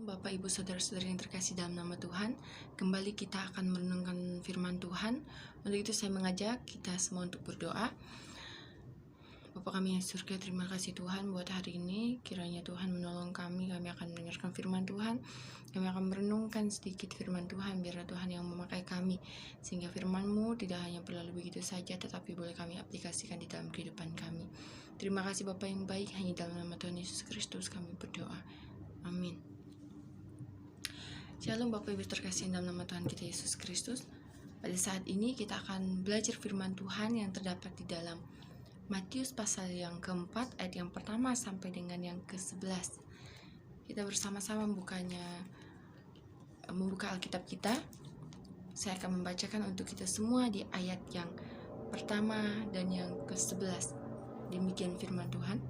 Bapak Ibu Saudara-saudari yang terkasih dalam nama Tuhan. Kembali kita akan merenungkan firman Tuhan. Untuk itu saya mengajak kita semua untuk berdoa. Bapa kami yang surga, terima kasih Tuhan buat hari ini. Kiranya Tuhan menolong kami akan mendengarkan firman Tuhan. Kami akan merenungkan sedikit firman Tuhan, biarlah Tuhan yang memakai kami, sehingga firman-Mu tidak hanya berlalu begitu saja, tetapi boleh kami aplikasikan di dalam kehidupan kami. Terima kasih Bapa yang baik, hanya dalam nama Tuhan Yesus Kristus kami berdoa. Amin. Shalom Bapak Ibu terkasih dalam nama Tuhan kita Yesus Kristus. Pada saat ini kita akan belajar firman Tuhan yang terdapat di dalam Matius pasal yang keempat, ayat yang pertama sampai dengan yang ke-11. Kita bersama-sama membuka Alkitab kita. Saya akan membacakan untuk kita semua di ayat yang pertama dan yang ke-11. Demikian firman Tuhan.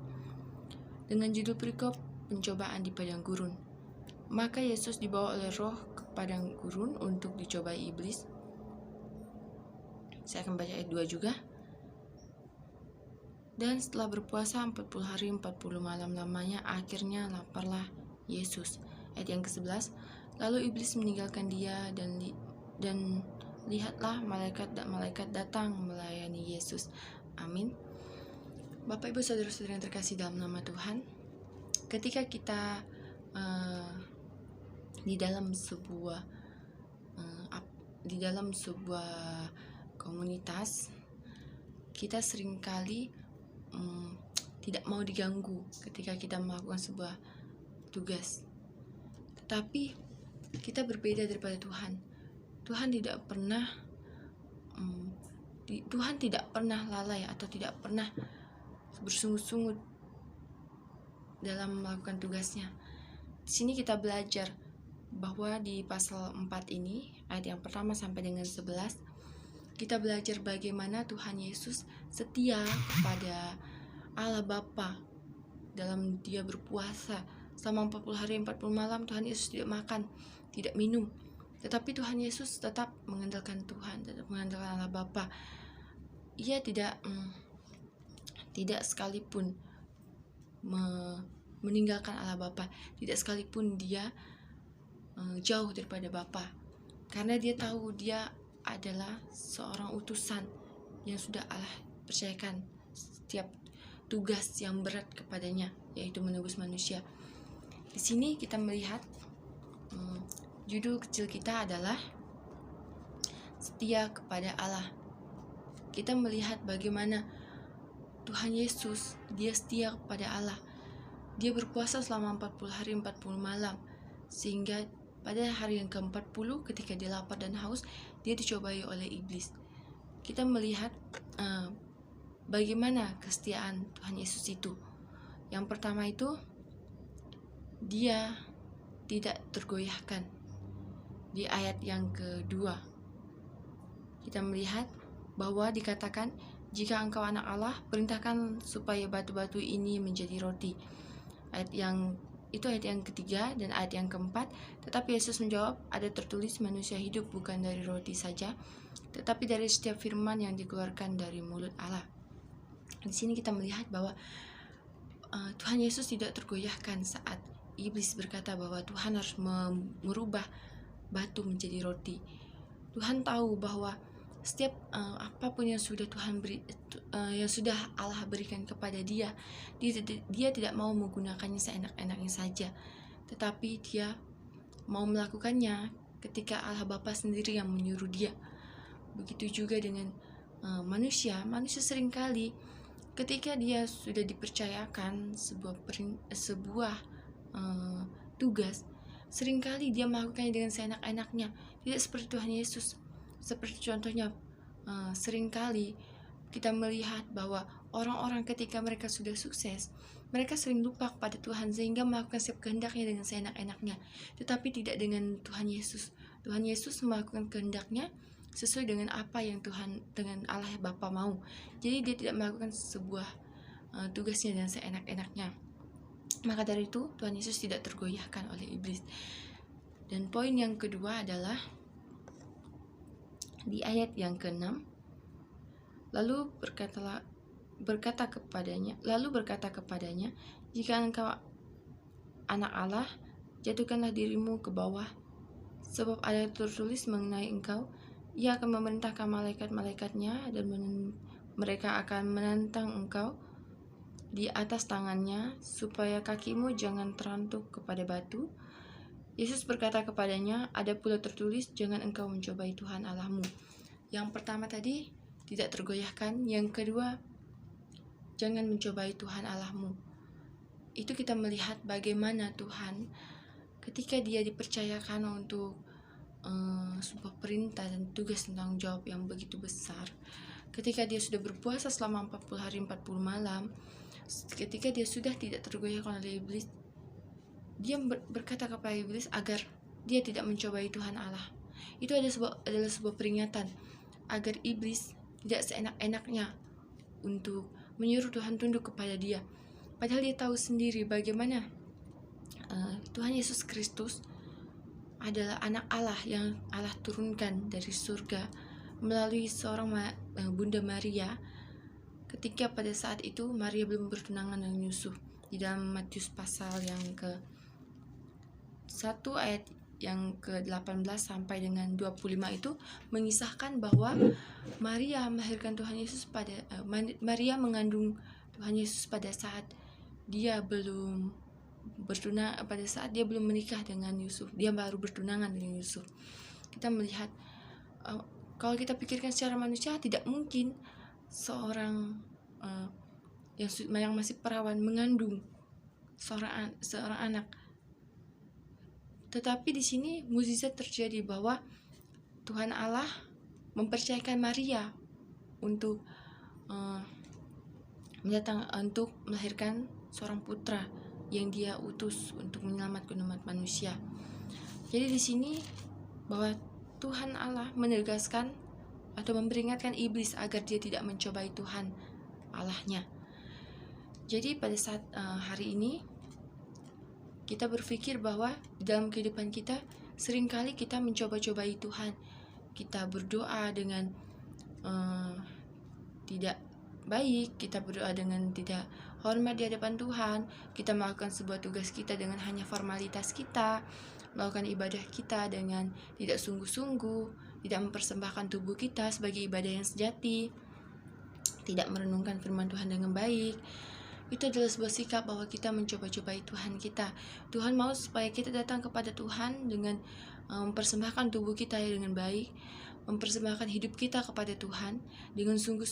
Dengan judul perikop pencobaan di padang gurun. Maka Yesus dibawa oleh Roh ke padang gurun untuk dicobai iblis. Saya akan baca ayat 2 juga. Dan setelah berpuasa 40 hari 40 malam lamanya, akhirnya laparlah Yesus. Ayat yang ke-11. Lalu iblis meninggalkan dia dan lihatlah malaikat datang melayani Yesus. Amin. Bapak Ibu Saudara-saudari yang terkasih dalam nama Tuhan, ketika kita di dalam sebuah komunitas, kita seringkali tidak mau diganggu ketika kita melakukan sebuah tugas. Tetapi kita berbeda daripada Tuhan. Tuhan tidak pernah lalai atau tidak pernah bersungut-sungut dalam melakukan tugasnya. Di sini kita belajar bahwa di pasal 4 ini, ayat yang pertama sampai dengan 11, kita belajar bagaimana Tuhan Yesus setia kepada Allah Bapa dalam dia berpuasa selama 40 hari 40 malam. Tuhan Yesus tidak makan, tidak minum, tetapi Tuhan Yesus tetap mengandalkan Tuhan, tetap mengandalkan Allah Bapa. Ia tidak sekalipun meninggalkan Allah Bapa, tidak sekalipun dia jauh daripada Bapa, karena dia tahu dia adalah seorang utusan yang sudah Allah percayakan setiap tugas yang berat kepadanya, yaitu menebus manusia. Di sini kita melihat judul kecil kita adalah setia kepada Allah. Kita melihat bagaimana Tuhan Yesus, dia setia kepada Allah. Dia berpuasa selama 40 hari 40 malam, sehingga pada hari yang ke-40 ketika dia lapar dan haus, dia dicobai oleh iblis. Kita melihat bagaimana kesetiaan Tuhan Yesus itu. Yang pertama itu, dia tidak tergoyahkan. Di ayat yang kedua, kita melihat bahwa dikatakan, jika engkau anak Allah, perintahkan supaya batu-batu ini menjadi roti. Ayat yang ketiga dan ayat yang keempat. Tetapi Yesus menjawab, ada tertulis, manusia hidup bukan dari roti saja, tetapi dari setiap firman yang dikeluarkan dari mulut Allah. Di sini kita melihat bahwa Tuhan Yesus tidak tergoyahkan saat iblis berkata bahwa Tuhan harus merubah batu menjadi roti. Tuhan tahu bahwa setiap apapun yang sudah Allah berikan kepada dia tidak mau menggunakannya seenak-enaknya saja, tetapi dia mau melakukannya ketika Allah Bapa sendiri yang menyuruh dia. Begitu juga dengan manusia seringkali ketika dia sudah dipercayakan sebuah tugas, seringkali dia melakukannya dengan seenak-enaknya, tidak seperti Tuhan Yesus. Seperti contohnya, seringkali kita melihat bahwa orang-orang ketika mereka sudah sukses, mereka sering lupa kepada Tuhan sehingga melakukan setiap kehendaknya dengan seenak-enaknya, tetapi tidak dengan Tuhan Yesus. Tuhan Yesus melakukan kehendaknya sesuai dengan apa yang dengan Allah Bapa mau. Jadi dia tidak melakukan sebuah tugasnya dengan seenak-enaknya. Maka dari itu Tuhan Yesus tidak tergoyahkan oleh iblis. Dan poin yang kedua adalah di ayat yang ke-6, lalu berkata kepadanya, jika engkau anak Allah, jatuhkanlah dirimu ke bawah, sebab ada tertulis mengenai engkau, Ia akan memerintahkan malaikat-malaikatnya dan mereka akan menantang engkau di atas tangannya, supaya kakimu jangan terantuk kepada batu. Yesus berkata kepadanya, ada pula tertulis, jangan engkau mencobai Tuhan Allahmu. Yang pertama tadi, tidak tergoyahkan. Yang kedua, jangan mencobai Tuhan Allahmu. Itu kita melihat bagaimana Tuhan ketika dia dipercayakan untuk sebuah perintah dan tugas tanggung jawab yang begitu besar. Ketika dia sudah berpuasa selama 40 hari 40 malam, ketika dia sudah tidak tergoyahkan oleh iblis, dia berkata kepada iblis agar dia tidak mencobai Tuhan Allah. Itu adalah sebuah peringatan agar iblis tidak seenak-enaknya untuk menyuruh Tuhan tunduk kepada dia. Padahal dia tahu sendiri bagaimana Tuhan Yesus Kristus adalah anak Allah yang Allah turunkan dari surga melalui seorang Bunda Maria. Ketika pada saat itu Maria belum bertunangan dengan Yusuf. Di dalam Matius pasal yang ke-1 ayat yang ke-18 sampai dengan 25 itu mengisahkan bahwa Maria melahirkan Tuhan Yesus Maria mengandung Tuhan Yesus pada saat dia belum pada saat dia belum menikah dengan Yusuf. Dia baru bertunangan dengan Yusuf. Kita melihat kalau kita pikirkan secara manusia, tidak mungkin seorang yang masih perawan mengandung seorang anak. Tetapi di sini mukjizat terjadi bahwa Tuhan Allah mempercayakan Maria untuk untuk melahirkan seorang putra yang dia utus untuk menyelamatkan umat manusia. Jadi di sini bahwa Tuhan Allah menegaskan atau memperingatkan iblis agar dia tidak mencobai Tuhan Allahnya. Jadi pada saat hari ini kita berpikir bahwa dalam kehidupan kita seringkali kita mencoba-cobai Tuhan. Kita berdoa dengan tidak baik, kita berdoa dengan tidak hormat di hadapan Tuhan, kita melakukan sebuah tugas kita dengan hanya formalitas kita, melakukan ibadah kita dengan tidak sungguh-sungguh, tidak mempersembahkan tubuh kita sebagai ibadah yang sejati, tidak merenungkan firman Tuhan dengan baik. Itu adalah sebuah sikap bahwa kita mencoba-cobai Tuhan kita. Tuhan mau supaya kita datang kepada Tuhan dengan mempersembahkan tubuh kita dengan baik, mempersembahkan hidup kita kepada Tuhan dengan sungguh